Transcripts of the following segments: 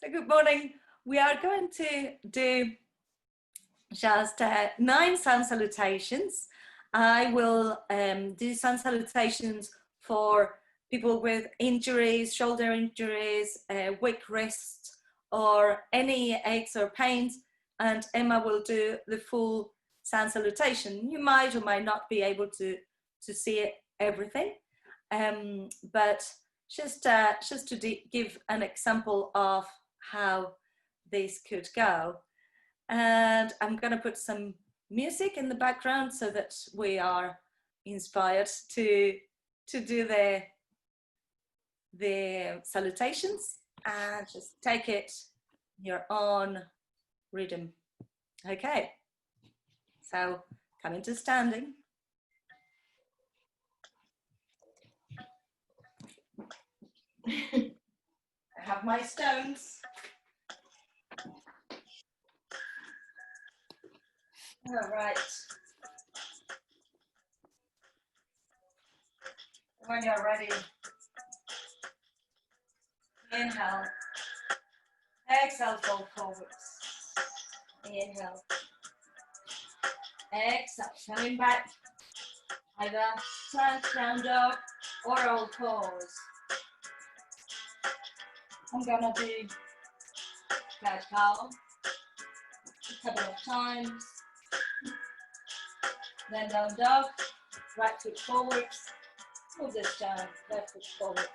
So good morning. We are going to do just 9 sun salutations. I will do sun salutations for people with injuries, shoulder injuries, weak wrists, or any aches or pains, and Emma will do the full sun salutation. You might or might not be able to see it, everything, but just to give an example of how this could go. And I'm going to put some music in the background so that we are inspired to do the salutations, and just take it your own rhythm. Okay, so come into standing. I have my stones. All right. When you're ready, inhale. Exhale, fold forwards. Inhale. Exhale, coming back. Either turn down dog or old pause. I'm gonna do cat cow a couple of times. Then down dog, right foot forwards. Move this down, left foot forwards.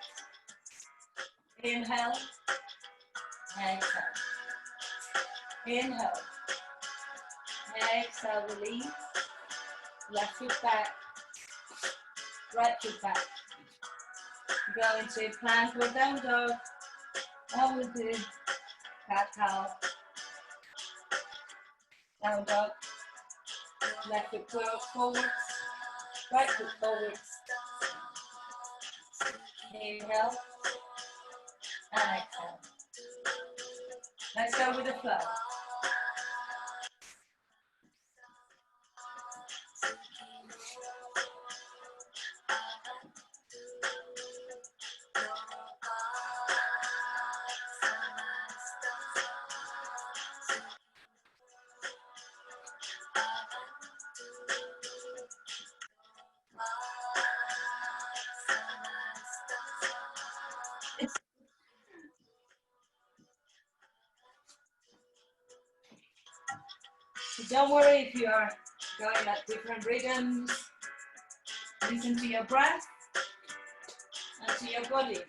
Inhale, exhale. Inhale, exhale, release. Left foot back, right foot back. Go into plank or down dog. I will do cat cow. Down dog. Left foot forwards, right foot forwards. Inhale and exhale. Let's go with the flow. So don't worry if you are going at different rhythms. Listen to your breath and to your body.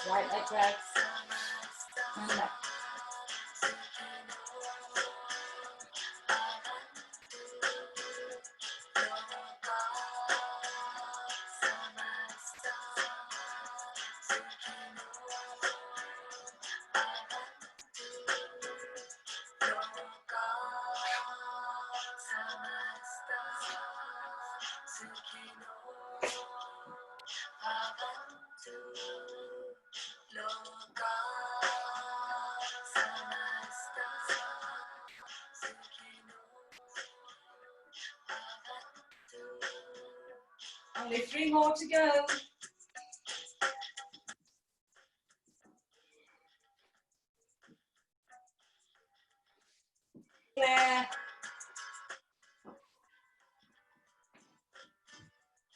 Right leg breath and left. Only 3 more to go. Clear.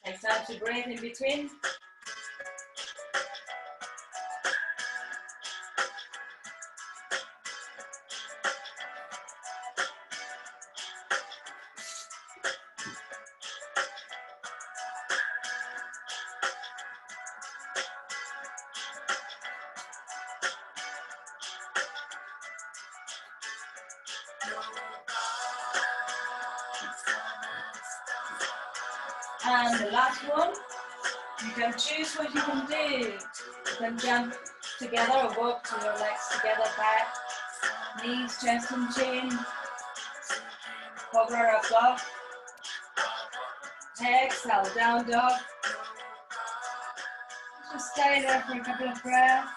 Take time to breathe in between. And the last one, you can choose what you can do. You can jump together or walk to your legs together back, knees, chest and chin, cobra up dog, exhale, down dog. Just stay there for a couple of breaths.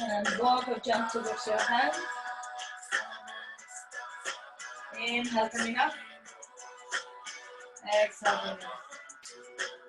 And walk or jump towards your hands. Inhale, coming up. Exhale, coming up.